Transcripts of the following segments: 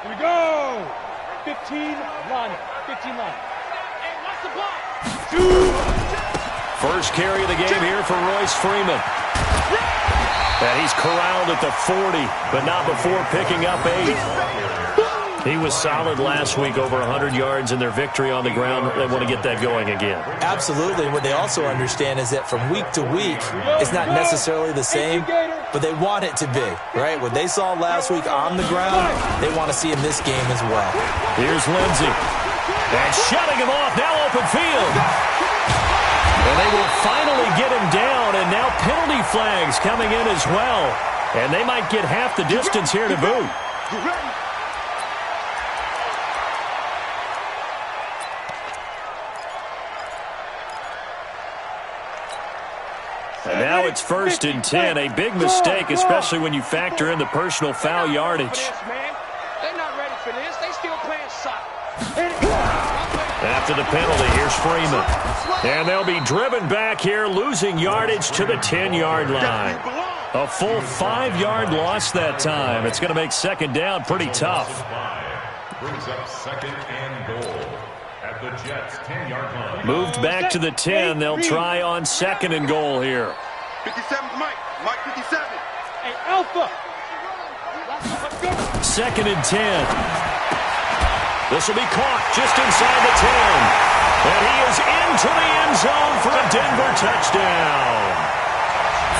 Here we go. 15 line. 15 line. Hey, watch the block. First carry of the game here for Royce Freeman. And he's corralled at the 40, but not before picking up 8. He was solid last week, over 100 yards in their victory on the ground. They want to get that going again. Absolutely. What they also understand is that from week to week, it's not necessarily the same, but they want it to be, right? What they saw last week on the ground, they want to see in this game as well. Here's Lindsey. And shutting him off, now open field. And they will finally get him down, and now penalty flags coming in as well. And they might get half the distance here to boot. And now it's 1st and 10, a big mistake, especially when you factor in the personal foul yardage. They're not ready for this. They still playing soccer. After the penalty, here's Freeman. And they'll be driven back here, losing yardage to the 10-yard line. A full 5-yard loss that time. It's going to make second down pretty tough. Brings up 2nd and goal at the Jets' 10-yard line. Moved back to the 10. They'll try on 2nd and goal here. 57's Mike. Mike 57. Hey, Alpha. 2nd and 10. This will be caught just inside the 10. And he is into the end zone for a Denver touchdown.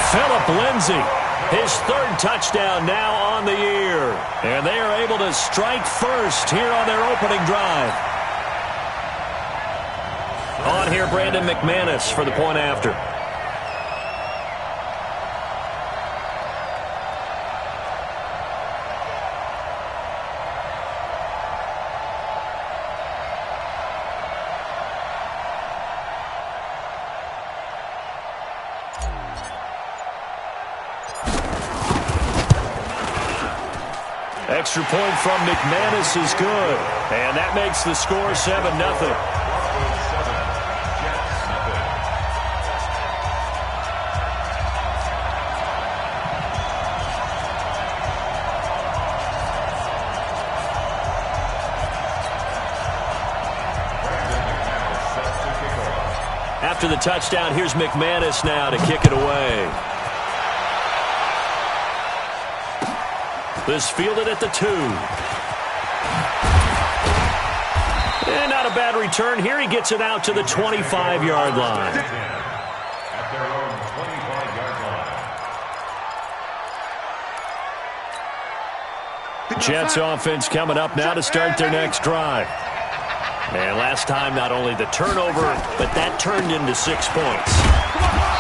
Phillip Lindsay, his 3rd touchdown now on the year. And they are able to strike first here on their opening drive. On here, Brandon McManus for the point after. Extra point from McManus is good. And that makes the score 7-0. After the touchdown, here's McManus now to kick it away. This fielded at the 2. And not a bad return. Here he gets it out to the 25-yard line. At their own 25-yard line. Jets offense coming up now to start their next drive. And last time, not only the turnover, but that turned into 6 points.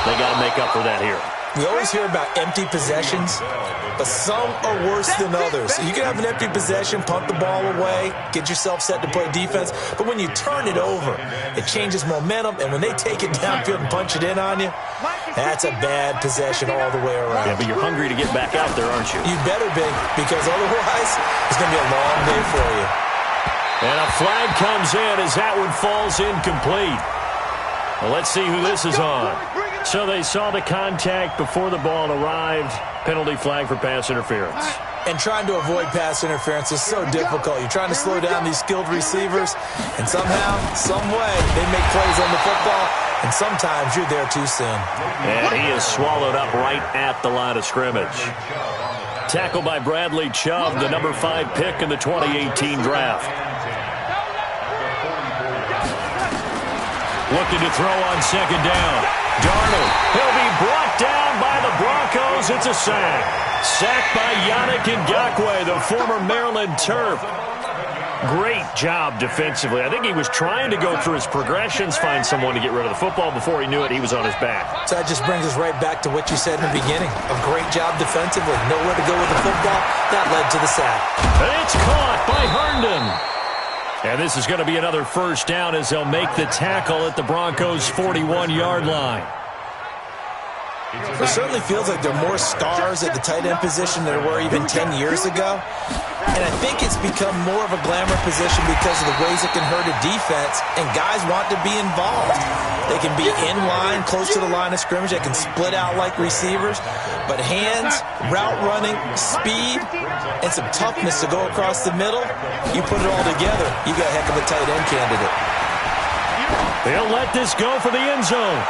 They got to make up for that here. We always hear about empty possessions, but some are worse than others. You can have an empty possession, punt the ball away, get yourself set to play defense, but when you turn it over, it changes momentum, and when they take it downfield and punch it in on you, that's a bad possession all the way around. Yeah, but you're hungry to get back out there, aren't you? You better be, because otherwise, it's going to be a long day for you. And a flag comes in as that one falls incomplete. Well, let's see who this is on. So they saw the contact before the ball arrived. Penalty flag for pass interference. And trying to avoid pass interference is so difficult. You're trying to slow down these skilled receivers, and somehow, some way, they make plays on the football, and sometimes you're there too soon. And he is swallowed up right at the line of scrimmage. Tackled by Bradley Chubb, the number 5 pick in the 2018 draft. Looking to throw on 2nd down. Darnold, he'll be brought down by the Broncos. It's a sack. Sacked by Yannick Ngakoue, the former Maryland Terp. Great job defensively. I think he was trying to go through his progressions, find someone to get rid of the football. Before he knew it, he was on his back. So that just brings us right back to what you said in the beginning. A great job defensively. Nowhere to go with the football. That led to the sack. And it's caught by Herndon. And this is going to be another first down as they'll make the tackle at the Broncos' 41-yard line. It certainly feels like there are more stars at the tight end position than there were even 10 years ago. And I think it's become more of a glamour position because of the ways it can hurt a defense, and guys want to be involved. They can be in line, close to the line of scrimmage. They can split out like receivers. But hands, route running, speed, and some toughness to go across the middle, you put it all together, you got a heck of a tight end candidate. They'll let this go for the end zone.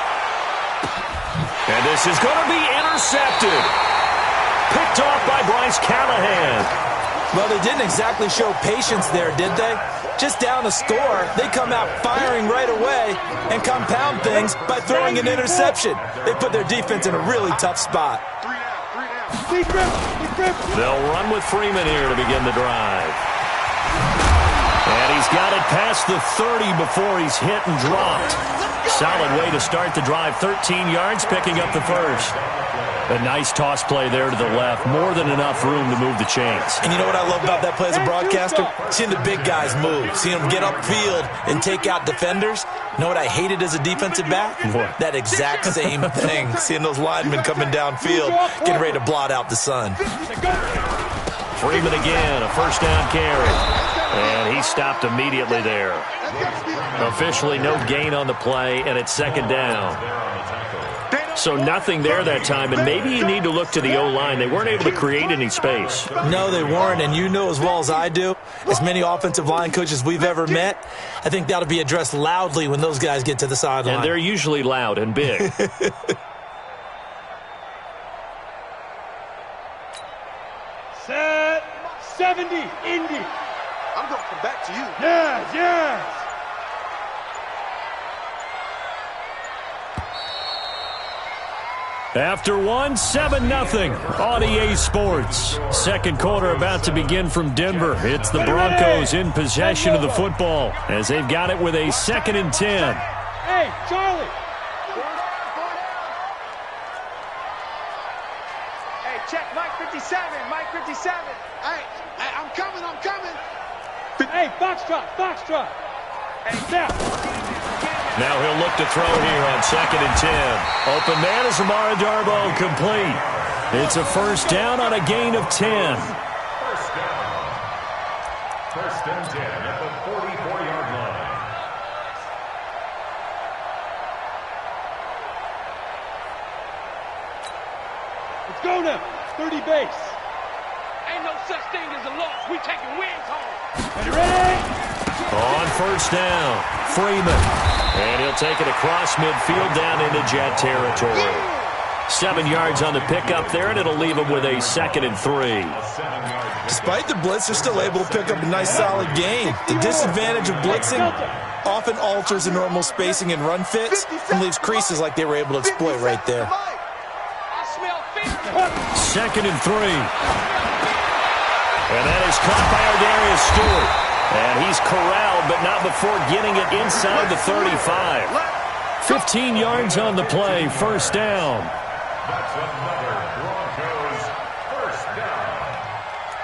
And this is going to be intercepted. Picked off by Bryce Callahan. Well, they didn't exactly show patience there, did they? Just down a score, they come out firing right away and compound things by throwing an interception. They put their defense in a really tough spot. They'll run with Freeman here to begin the drive. And he's got it past the 30 before he's hit and dropped. Solid way to start the drive. 13 yards, picking up the first. A nice toss play there to the left. More than enough room to move the chains. And you know what I love about that play as a broadcaster? Seeing the big guys move. Seeing them get upfield and take out defenders. You know what I hated as a defensive back? What? That exact same thing. Seeing those linemen coming downfield, getting ready to blot out the sun. Freeman again, a first down carry. And he stopped immediately there. Officially no gain on the play, and it's second down. So nothing there that time, and maybe you need to look to the O-line. They weren't able to create any space. No, they weren't, and you know as well as I do, as many offensive line coaches we've ever met, I think that'll be addressed loudly when those guys get to the sideline. And they're usually loud and big. Set 70, Indy. I'm going to come back to you. Yes, yes. After one, 7-0 on EA Sports. Second quarter about to begin from Denver. It's the Broncos in possession of the football as they've got it with a 2nd and 10. Hey, Charlie. Hey, check Mike 57, Mike 57. Hey, I'm coming. Hey, Foxtrot. Hey, now. Now he'll look to throw here on 2nd and 10. Open man is Amara Darboh, complete. It's a first down on a gain of 10. First and 10 at the 44-yard line. Let's go now. 30 base. Ain't no such thing as a loss. We taking wins home. Ready? On first down, Freeman. And he'll take it across midfield down into Jet territory. 7 yards on the pickup there, and it'll leave him with a 2nd and 3. Despite the blitz, they're still able to pick up a nice solid gain. The disadvantage of blitzing often alters the normal spacing and run fits and leaves creases like they were able to exploit right there. I smell fear. 2nd and 3. And that is caught by Ardarius Stewart. And he's corralled, but not before getting it inside the 35. 15 yards on the play, first down. That's another Broncos first down.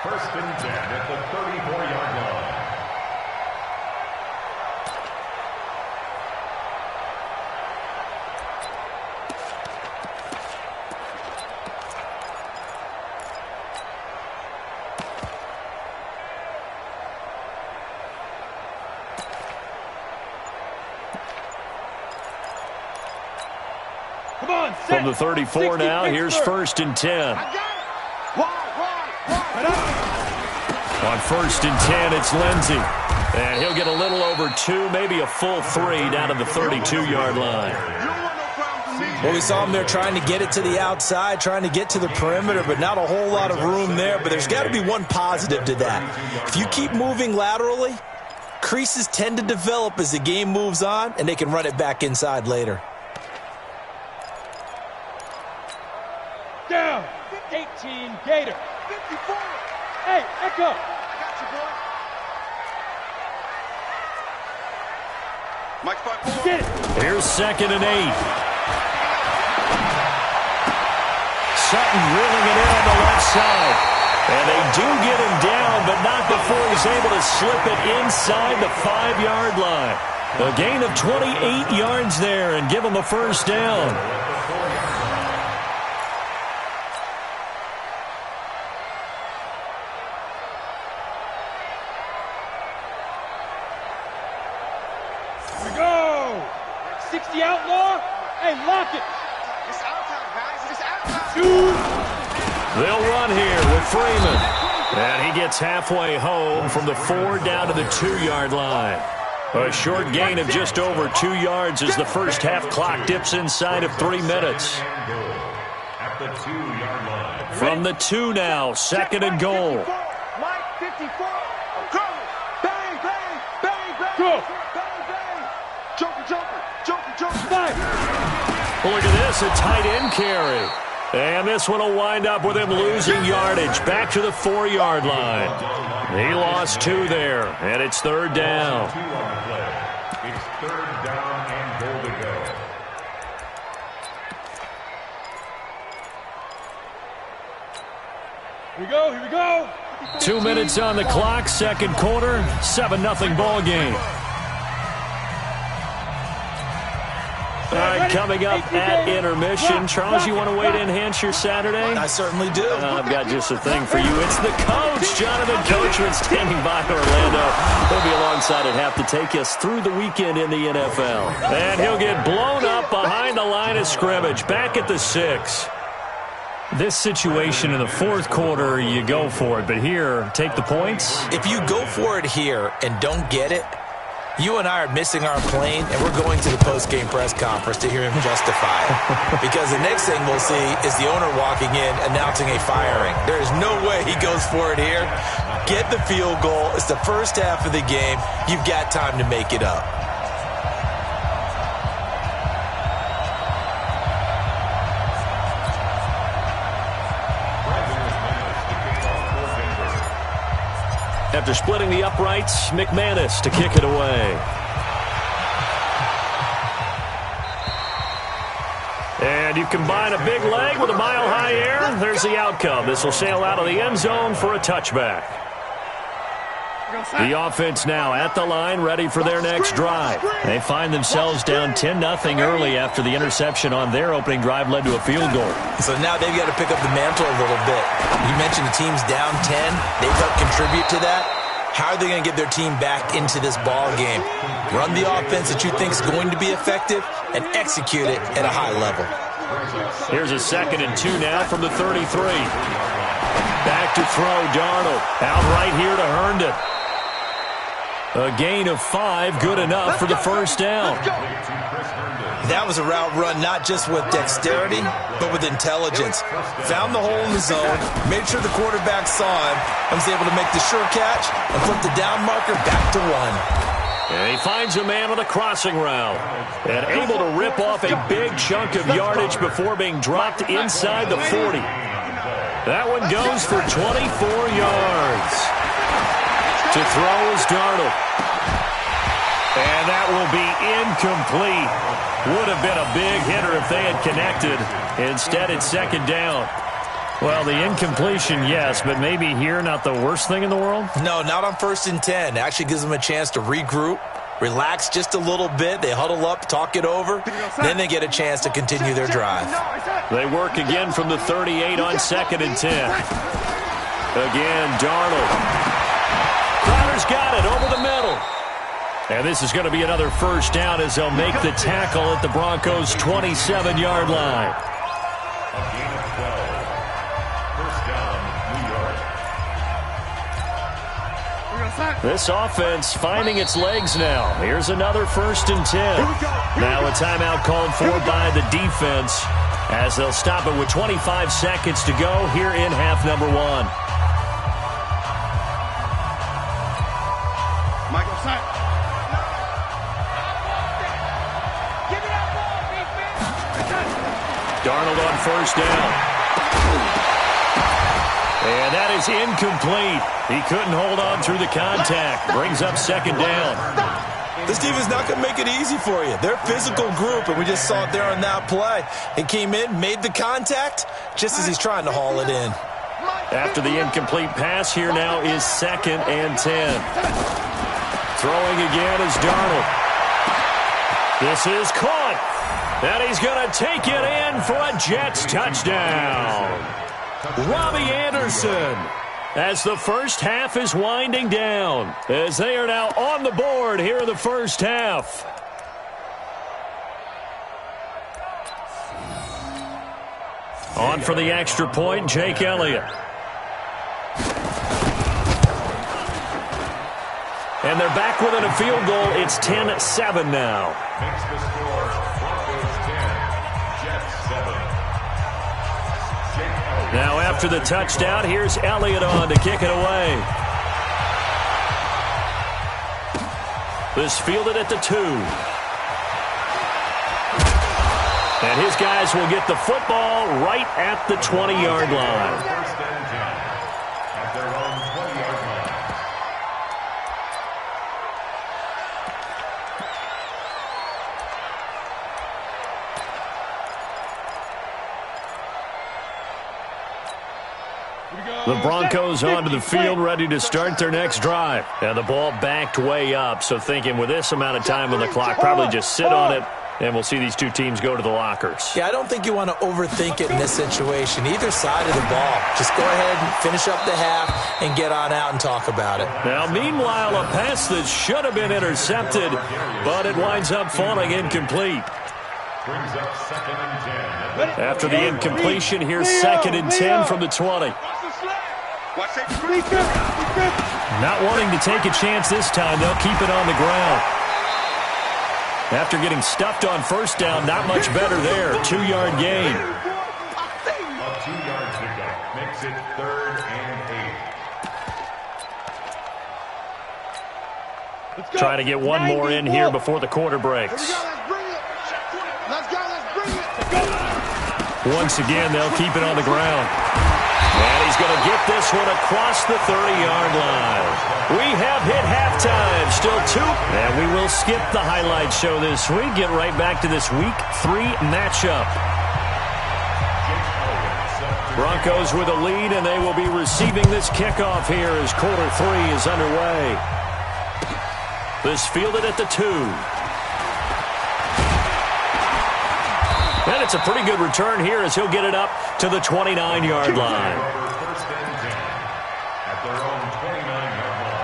First and 10 at the 34-yard line. From the 34 now, here's 1st and 10. On 1st and 10, it's Lindsey. And he'll get a little over 2, maybe a full 3 down to the 32-yard line. Well, we saw him there trying to get it to the outside, trying to get to the perimeter, but not a whole lot of room there. But there's got to be one positive to that. If you keep moving laterally, creases tend to develop as the game moves on, and they can run it back inside later. Down. 18, Gator. 54. Hey, Echo. I got you, boy. Mike 5-4. Get it. Here's 2nd and 8. Sutton reeling it in on the left side. And they do get him down, but not before he's able to slip it inside the 5-yard line. A gain of 28 yards there and give him a first down. the outlaw. Hey, lock it. It's out time, guys. It's out time. They'll run here with Freeman. And he gets halfway home from the 4 down to the 2-yard line. A short gain of just over 2 yards as the first half clock dips inside of 3 minutes. At the 2-yard line. From the 2 now, 2nd and goal. Mike 54. I'm coming. Bang, bang, bang, bang. Go. Bang, bang. Joker, joker, joker, joker. Five. Look at this, a tight end carry. And this one will wind up with him losing yardage back to the 4-yard line. He lost 2 there, and it's 3rd down. 2 on the play. It's 3rd down and goal to go. Here we go, here we go. 2 minutes on the clock, 2nd quarter, 7-0 ball game. All right, coming up at intermission. Charles, you want to wait to enhance your Saturday? I certainly do. I've got just a thing for you. It's the coach, Jonathan Coachman, standing by Orlando. He'll be alongside at half to take us through the weekend in the NFL. And he'll get blown up behind the line of scrimmage, back at the 6. This situation in the 4th quarter, you go for it. But here, take the points. If you go for it here and don't get it, you and I are missing our plane, and we're going to the post-game press conference to hear him justify it. Because the next thing we'll see is the owner walking in announcing a firing. There is no way he goes for it here. Get the field goal. It's the first half of the game. You've got time to make it up. After splitting the uprights, McManus to kick it away. And you combine a big leg with a mile-high air, there's the outcome. This will sail out of the end zone for a touchback. The offense now at the line, ready for their next drive. They find themselves down 10-0 early after the interception on their opening drive led to a field goal. So now they've got to pick up the mantle a little bit. You mentioned the team's down 10. They've got to contribute to that. How are they going to get their team back into this ball game? Run the offense that you think is going to be effective and execute it at a high level. Here's a 2nd and 2 now from the 33. Back to throw, Darnold. Out right here to Herndon. A gain of 5, good enough for the first down. That was a route run not just with dexterity, but with intelligence. Found the hole in the zone, made sure the quarterback saw him, and was able to make the sure catch and flip the down marker back to 1. And he finds a man on a crossing route and able to rip off a big chunk of yardage before being dropped inside the 40. That one goes for 24 yards. To throw is Darnold. And that will be incomplete. Would have been a big hitter if they had connected. Instead, it's 2nd down. Well, the incompletion, yes, but maybe here not the worst thing in the world? No, not on 1st and 10. It actually gives them a chance to regroup, relax just a little bit. They huddle up, talk it over. Then they get a chance to continue their drive. They work again from the 38 on 2nd and 10. Again, Darnold. Crowder's got it over the middle. And this is going to be another first down as they'll make the tackle at the Broncos' 27-yard line. A gain of 12. First down, New York. This offense finding its legs now. Here's another 1st and 10. Now a timeout called for by the defense as they'll stop it with 25 seconds to go here in half number 1. Darnold on 1st down. And that is incomplete. He couldn't hold on through the contact. Brings up 2nd down. This defense is not going to make it easy for you. They're a physical group, and we just saw it there on that play. He came in, made the contact, just as he's trying to haul it in. After the incomplete pass, here now is 2nd and 10. Throwing again is Darnold. This is caught. And he's going to take it in for a Jets touchdown. Robbie Anderson, as the first half is winding down, as they are now on the board here in the first half. On for the extra point, Jake Elliott. And they're back within a field goal. It's 10-7 now. Makes the score Broncos 10, Jets 7. Jake Elliott. Now after the touchdown, here's Elliott on to kick it away. This fielded at the 2. And his guys will get the football right at the 20-yard line. First and 10 at their own 20-yard line. The Broncos onto the field, ready to start their next drive. And the ball backed way up, so thinking with this amount of time on the clock, probably just sit on it, and we'll see these two teams go to the lockers. Yeah, I don't think you want to overthink it in this situation. Either side of the ball. Just go ahead and finish up the half and get on out and talk about it. Now, meanwhile, a pass that should have been intercepted, but it winds up falling incomplete. Brings up 2nd and 10. After the incompletion, here's 2nd and 10 from the 20. Not wanting to take a chance this time, they'll keep it on the ground. After getting stuffed on first down, not much better there. 2-yard gain. A 2-yard pickup makes it 3rd and 8. Trying to get one more in here before the quarter breaks. Once again, they'll keep it on the ground. And he's going to get this one across the 30-yard line. We have hit halftime. Still 2. And we will skip the highlight show this week. Get right back to this Week 3 matchup. Broncos with a lead, and they will be receiving this kickoff here as quarter 3 is underway. This fielded at the 2. And it's a pretty good return here as he'll get it up to the 29-yard line. First and 10 at their own 29-yard line.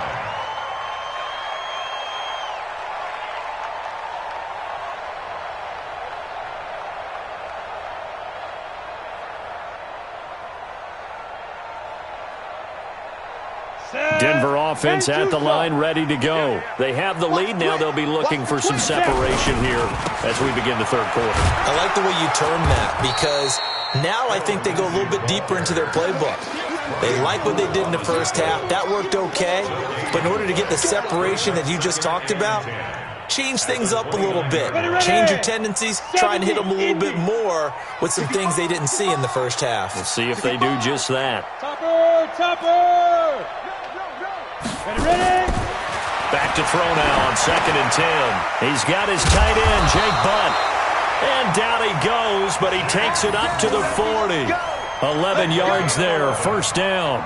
Denver offense at the line, ready to go. They have the lead. Now they'll be looking for some separation here as we begin the third quarter. I like the way you term that because now I think they go a little bit deeper into their playbook. They like what they did in the first half. That worked okay. But in order to get the separation that you just talked about, change things up a little bit. Change your tendencies. Try and hit them a little bit more with some things they didn't see in the first half. We'll see if they do just that. Topper! Ready? Back to throw now on 2nd and 10. He's got his tight end, Jake Butt. And down he goes, but he takes it up to the 40. 11 yards there, first down.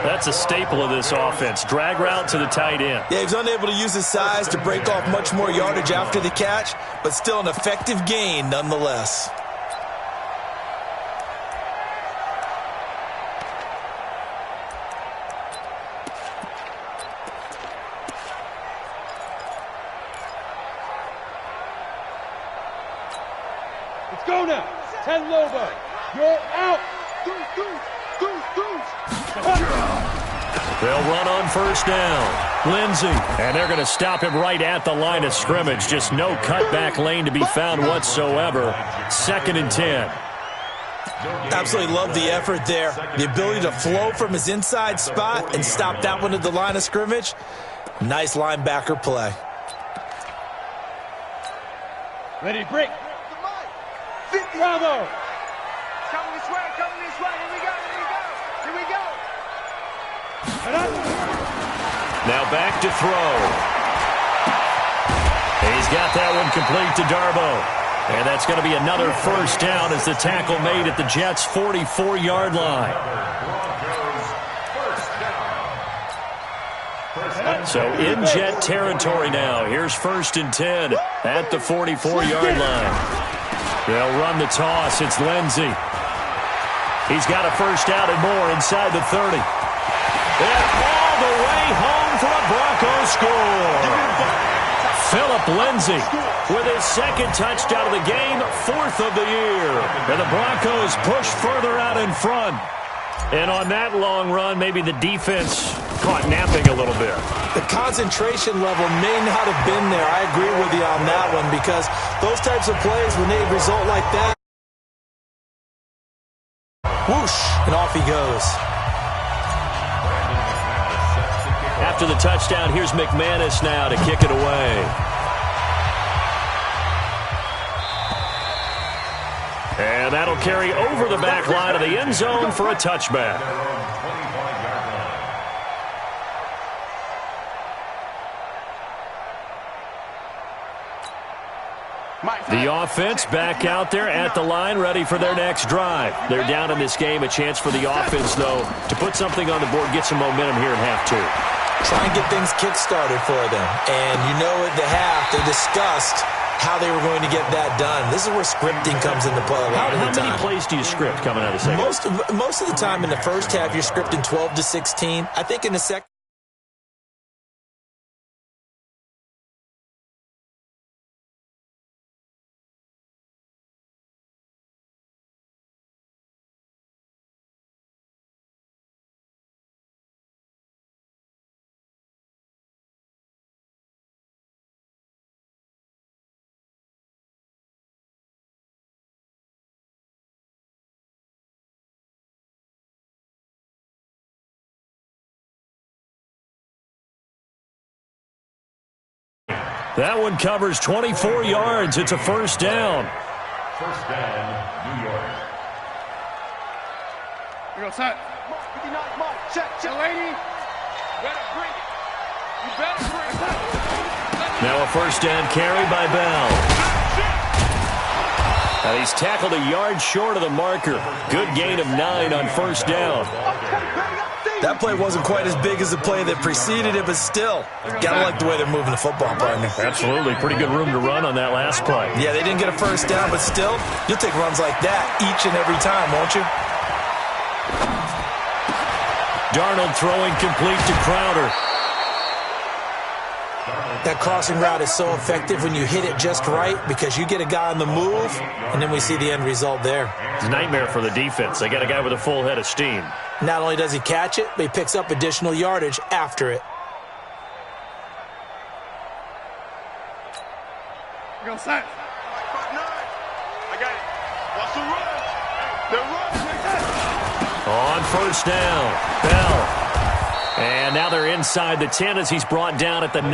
That's a staple of this offense. Drag route to the tight end. Yeah, he's unable to use his size to break off much more yardage after the catch, but still an effective gain nonetheless. Let's go now. 10 Loba. You're out. They'll run on first down. Lindsey. And they're going to stop him right at the line of scrimmage. Just no cutback lane to be found whatsoever. 2nd and 10. Absolutely love the effort there. The ability to flow from his inside spot and stop that one at the line of scrimmage. Nice linebacker play. Ready, break. Bravo. Coming this way. Here we go. Now back to throw. He's got that one complete to Darbo. And that's going to be another first down as the tackle made at the Jets' 44-yard line. So in Jet territory now. Here's 1st and 10 at the 44-yard line. They'll run the toss. It's Lindsey. He's got a first down and more inside the 30. And all the way home for a Broncos score. Philip Lindsay with his second touchdown of the game, 4th of the year. And the Broncos push further out in front. And on that long run, maybe the defense caught napping a little bit. The concentration level may not have been there. I agree with you on that one, because those types of plays, when they result like that, whoosh, and off he goes. After the touchdown, here's McManus now to kick it away. And that'll carry over the back line of the end zone for a touchback. The offense back out there at the line, ready for their next drive. They're down in this game. A chance for the offense, though, to put something on the board, get some momentum here in half two. Try and get things kick-started for them. And you know at the half, they discussed how they were going to get that done. This is where scripting comes into play a lot of the time. How many plays do you script coming out of the second? Most of the time in the first half, you're scripting 12 to 16. I think in the second, that one covers 24 yards. It's a first down. First down, New York. Here goes Hunt. Check. Lady, you better bring it. You better bring it. Now a first down carry by Bell. And he's tackled a yard short of the marker. Good gain of 9 on first down. that play wasn't quite as big as the play that preceded it, but still, gotta like the way they're moving the football, partner. Absolutely. Pretty good room to run on that last play. Yeah, they didn't get a first down, but still, you'll take runs like that each and every time, won't you? Darnold throwing complete to Crowder. That crossing route is so effective when you hit it just right, because you get a guy on the move, and then we see the end result there. It's a nightmare for the defense. They got a guy with a full head of steam. Not only does he catch it, but he picks up additional yardage after it. Go set. I got it. Watch the run. On first down, Bell. And now they're inside the 10 as he's brought down at the 9.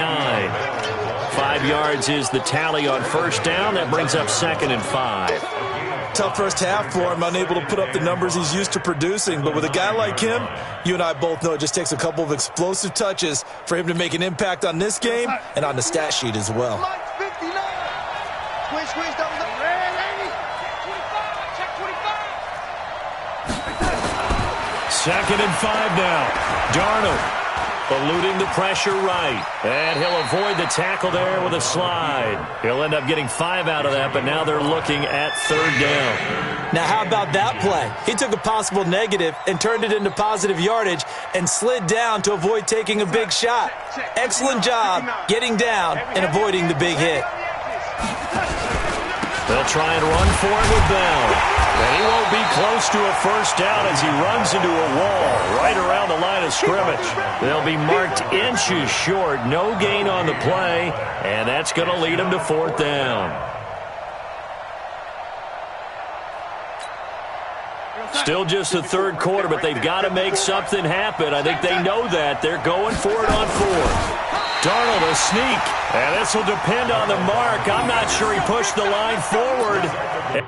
5 yards is the tally on first down. That brings up 2nd and 5. Tough first half for him, unable to put up the numbers he's used to producing. But with a guy like him, you and I both know it just takes a couple of explosive touches for him to make an impact on this game and on the stat sheet as well. Squish, double up. Check 25. 2nd and 5 now. Darnold eluding the pressure right. And he'll avoid the tackle there with a slide. He'll end up getting 5 out of that, but now they're looking at 3rd down. Now, how about that play? He took a possible negative and turned it into positive yardage and slid down to avoid taking a big shot. Excellent job getting down and avoiding the big hit. They'll try and run for it with Bell. And he won't be close to a first down as he runs into a wall right around the line of scrimmage. They'll be marked inches short. No gain on the play, and that's going to lead them to 4th down. Still just the 3rd quarter, but they've got to make something happen. I think they know that. They're going for it on 4th. Darnold a sneak, and this will depend on the mark. I'm not sure he pushed the line forward. And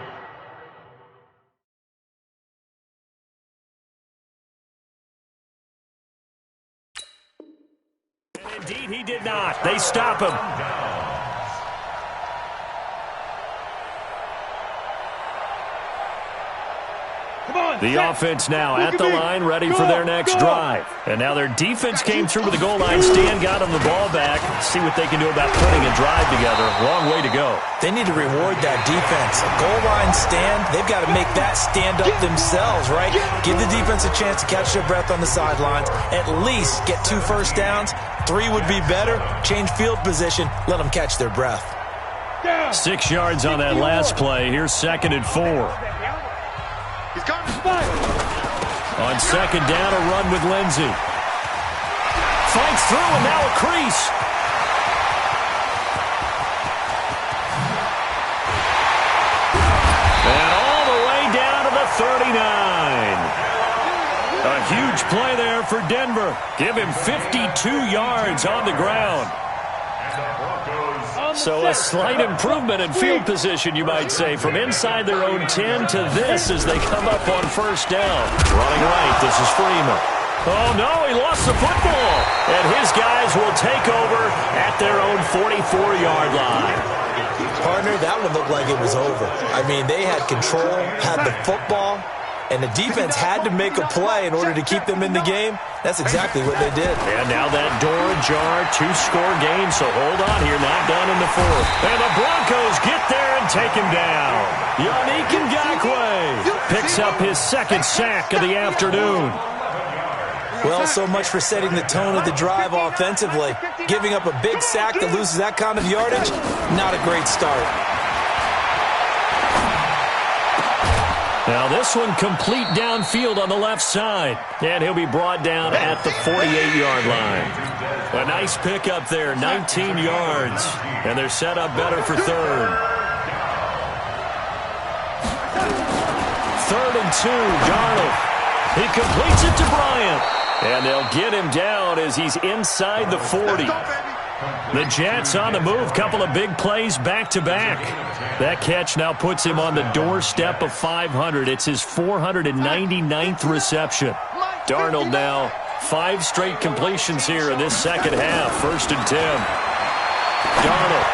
indeed, he did not. They stop him. The offense now at the line, ready for their next drive. And now their defense came through with the goal line stand, got them the ball back. See what they can do about putting a drive together. Long way to go. They need to reward that defense. A goal line stand, they've got to make that stand up themselves, right? Give the defense a chance to catch their breath on the sidelines. At least get 2 first downs. 3 would be better. Change field position. Let them catch their breath. 6 yards on that last play. Here's 2nd and 4. On 2nd down, a run with Lindsey. Fights through, and now a crease. And all the way down to the 39. A huge play there for Denver. Give him 52 yards on the ground. So a slight improvement in field position, you might say, from inside their own 10 to this as they come up on 1st down. Running right, this is Freeman. Oh, no, he lost the football. And his guys will take over at their own 44-yard line. Partner, that one looked like it was over. I mean, they had control, had the football, and the defense had to make a play in order to keep them in the game. That's exactly what they did. And now that door ajar, 2-score game, so hold on here, not done in the 4th. And the Broncos get there and take him down. Yannick Ngakoue picks up his 2nd sack of the afternoon. Well, so much for setting the tone of the drive offensively. Giving up a big sack that loses that kind of yardage, not a great start. Now this one complete downfield on the left side. And he'll be brought down at the 48-yard line. A nice pickup there, 19 yards. And they're set up better for 3rd. 3rd and 2, Darnold. He completes it to Bryant. And they'll get him down as he's inside the 40. The Jets on the move, couple of big plays back-to-back. That catch now puts him on the doorstep of 500. It's his 499th reception. Darnold now 5 straight completions here in this 2nd half. 1st and 10. Darnold.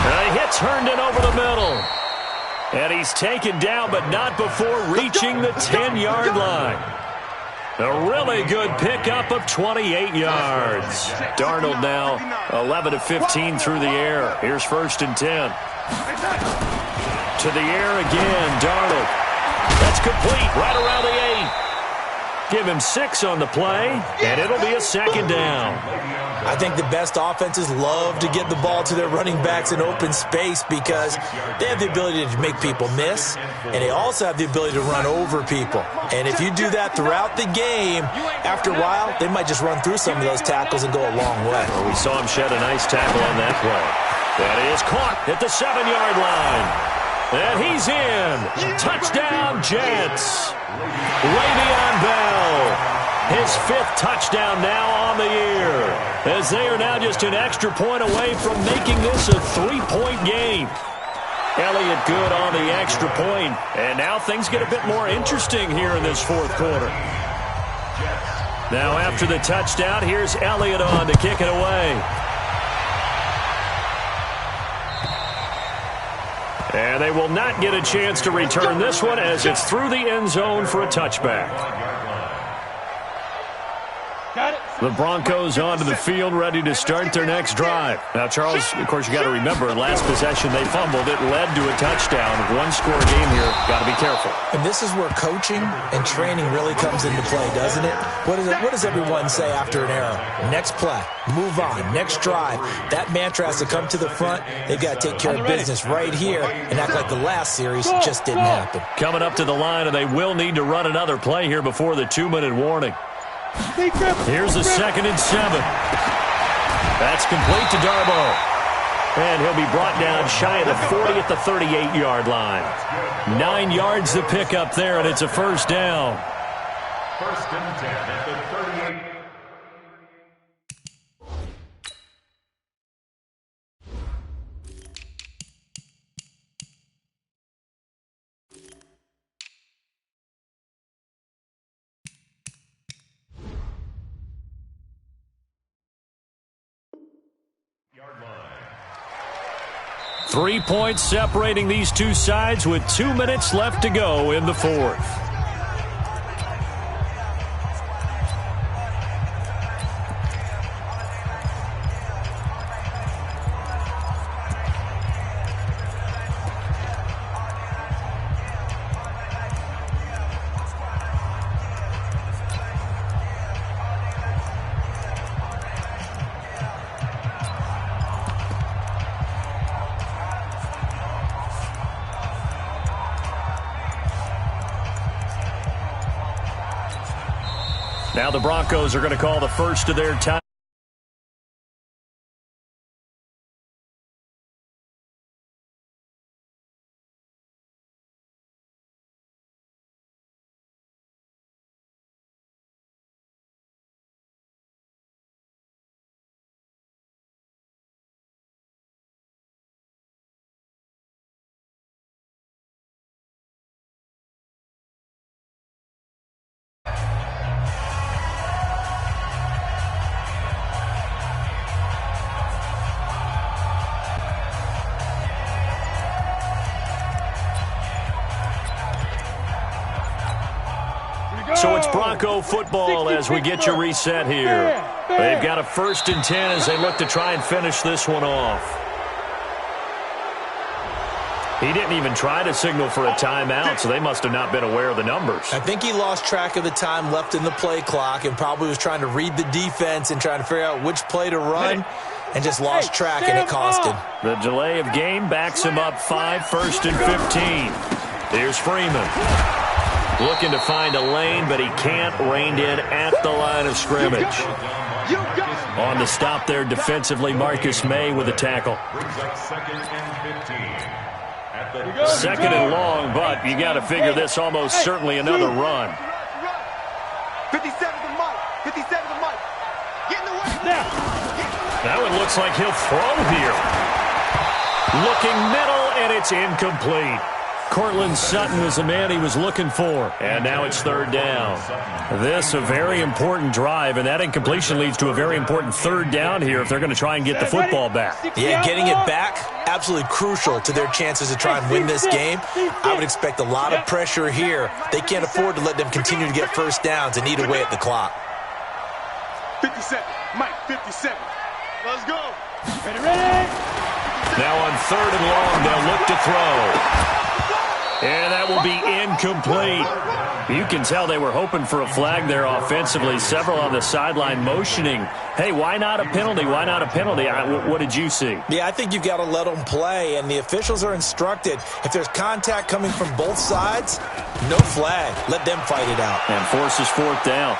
A hit turned in over the middle. And he's taken down, but not before reaching the 10-yard line. A really good pickup of 28 yards. Darnold now 11 of 15 through the air. Here's 1st and 10. To the air again, Darnold. That's complete right around the 8. Give him 6 on the play, and it'll be a 2nd down. I think the best offenses love to get the ball to their running backs in open space because they have the ability to make people miss, and they also have the ability to run over people. And if you do that throughout the game, after a while, they might just run through some of those tackles and go a long way. Well, we saw him shed a nice tackle on that play. That is caught at the 7-yard line. And he's in. Touchdown, Jets. Le'Veon Bell. His 5th touchdown now on the year. As they are now just an extra point away from making this a 3-point game. Elliott good on the extra point. And now things get a bit more interesting here in this 4th quarter. Now after the touchdown, here's Elliott on to kick it away. And they will not get a chance to return this one as it's through the end zone for a touchback. The Broncos onto the field, ready to start their next drive. Now, Charles, of course, you got to remember, last possession they fumbled. It led to a touchdown. 1-score game here. Got to be careful. And this is where coaching and training really comes into play, doesn't it? What does everyone say after an error? Next play. Move on. Next drive. That mantra has to come to the front. They've got to take care of business right here and act like the last series just didn't happen. Coming up to the line, and they will need to run another play here before the 2-minute warning. Here's the 2nd and 7. That's complete to Darboh. And he'll be brought down shy of the 40 at the 38-yard line. 9 yards to pick up there, and it's a 1st down. 1st and 10 at the 38. 3 points separating these two sides with 2 minutes left to go in the fourth. Now the Broncos are going to call the first of their time. So it's Bronco football as we get you reset here. They've got a 1st and 10 as they look to try and finish this one off. He didn't even try to signal for a timeout, so they must have not been aware of the numbers. I think he lost track of the time left in the play clock and probably was trying to read the defense and trying to figure out which play to run and just lost track, and it cost him. The delay of game backs him up 5, 1st and 15. Here's Freeman. Looking to find a lane, but he can't. Reined in at the line of scrimmage. On the stop there defensively, Marcus May with a tackle. Second and long, but you got to figure this almost certainly another run. 57 to Mike. 57 to Mike. Get in the way. Now it looks like he'll throw here. Looking middle, and it's incomplete. Cortland Sutton was the man he was looking for. And now it's 3rd down. This a very important drive, and that incompletion leads to a very important 3rd down here if they're going to try and get the football back. Yeah, getting it back, absolutely crucial to their chances to try and win this game. I would expect a lot of pressure here. They can't afford to let them continue to get 1st downs and eat away at the clock. 57. Mike, 57. Let's go. Ready, ready. Now on 3rd and long, they'll look to throw. And that will be incomplete. You can tell they were hoping for a flag there offensively. Several on the sideline motioning. Hey, why not a penalty? Why not a penalty? What did you see? Yeah, I think you've got to let them play, and the officials are instructed. If there's contact coming from both sides, no flag. Let them fight it out. And forces 4th down.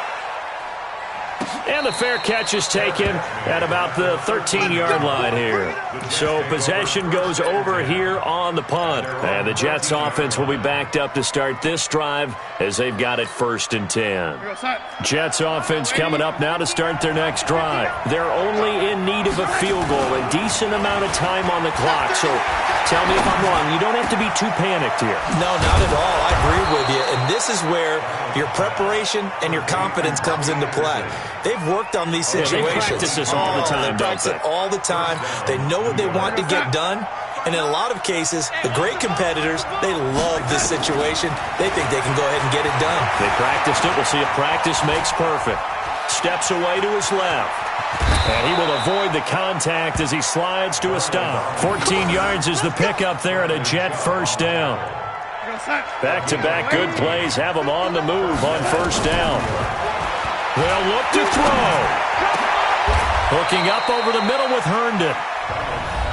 And the fair catch is taken at about the 13-yard line here. So possession goes over here on the punt. And the Jets offense will be backed up to start this drive as they've got it 1st and 10. Jets offense coming up now to start their next drive. They're only in need of a field goal, a decent amount of time on the clock. So tell me if I'm wrong. You don't have to be too panicked here. No, not at all. I agree with you. And this is where your preparation and your confidence comes into play. They've worked on these situations. They practice this all the time, They practice it all the time. They know what they want to get done. And in a lot of cases, the great competitors, they love this situation. They think they can go ahead and get it done. They practiced it. We'll see if practice makes perfect. Steps away to his left. And he will avoid the contact as he slides to a stop. 14 yards is the pickup there at a Jet 1st down. Back-to-back good plays have them on the move on 1st down. They'll look to throw. Hooking up over the middle with Herndon.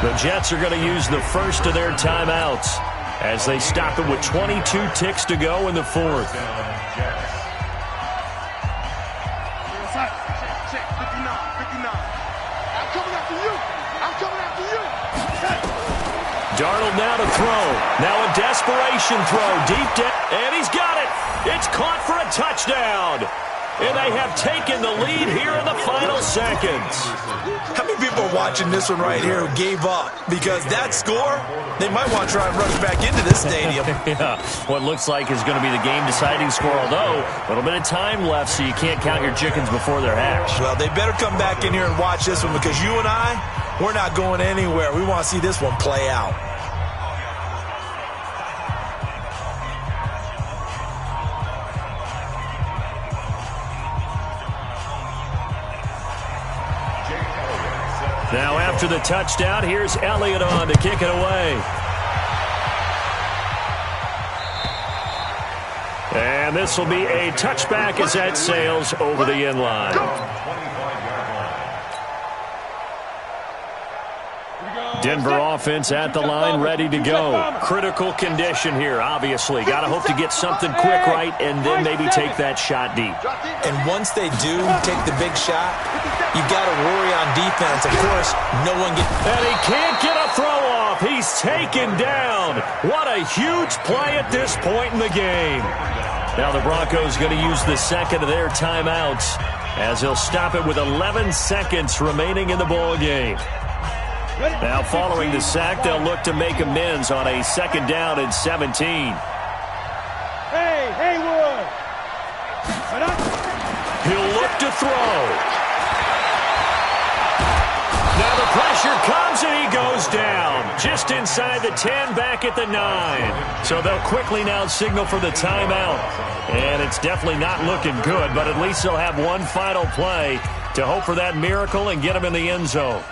The Jets are going to use the first of their timeouts as they stop it with 22 ticks to go in the 4th. Darnold now to throw. Now a desperation throw. Deep down. And he's got it. It's caught for a touchdown. And they have taken the lead here in the final seconds. How many people are watching this one right here who gave up? Because that score, they might want to try and rush back into this stadium. Yeah, what looks like is going to be the game-deciding score, although a little bit of time left, so you can't count your chickens before they're hatched. Well, they better come back in here and watch this one because you and I, we're not going anywhere. We want to see this one play out. Now after the touchdown, here's Elliott on to kick it away. And this will be a touchback as that sails over the end line. Denver offense at the line, ready to go. Critical condition here, obviously. Got to hope to get something quick right and then maybe take that shot deep. And once they do take the big shot, you got to worry on defense. Of course, no one gets... And he can't get a throw off. He's taken down. What a huge play at this point in the game. Now the Broncos going to use the second of their timeouts as they'll stop it with 11 seconds remaining in the ball game. Now following the sack, they'll look to make amends on a second down and 17. Hey, Haywood! He'll look to throw. Now the pressure comes and he goes down. Just inside the 10, back at the 9. So they'll quickly now signal for the timeout. And it's definitely not looking good, but at least they'll have one final play to hope for that miracle and get them in the end zone.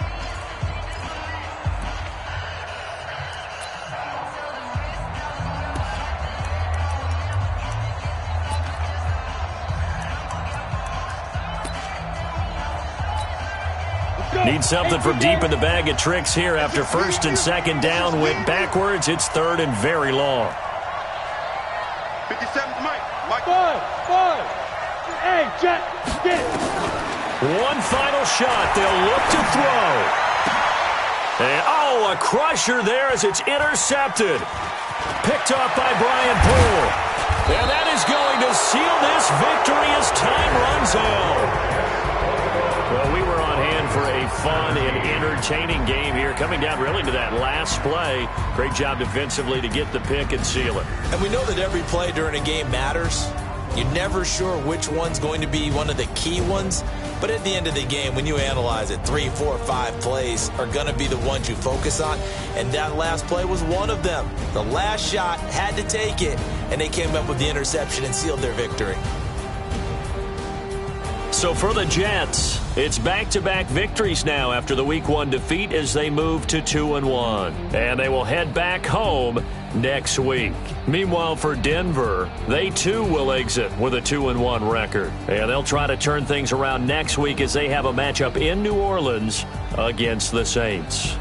Need something from deep in the bag of tricks here after first and second down. Went backwards. It's third and very long. 57, Mike. Five. Hey, Jet, get it. One final shot. They'll look to throw. And, oh, a crusher there as it's intercepted. Picked off by Brian Poole. And that is going to seal this victory as time runs out. Well, we were on hand for a fun and entertaining game here, coming down really to that last play. Great job defensively to get the pick and seal it. And we know that every play during a game matters. You're never sure which one's going to be one of the key ones. But at the end of the game, when you analyze it, 3, 4, 5 plays are going to be the ones you focus on. And that last play was one of them. The last shot had to take it, and they came up with the interception and sealed their victory. So for the Jets, it's back-to-back victories now after the Week 1 defeat as they move to 2-1. And they will head back home next week. Meanwhile, for Denver, they too will exit with a 2-1 record. And they'll try to turn things around next week as they have a matchup in New Orleans against the Saints.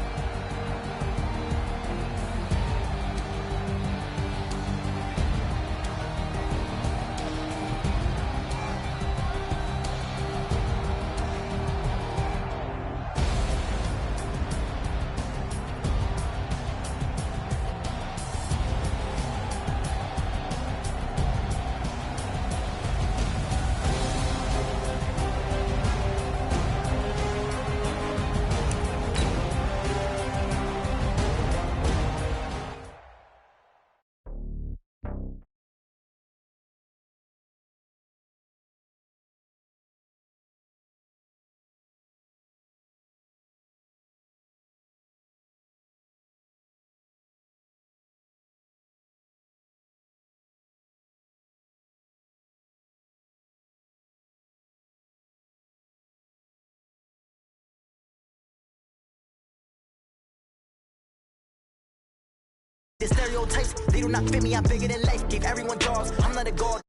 The stereotypes, they do not fit me, I'm bigger than life. Gave everyone dogs, I'm not a god.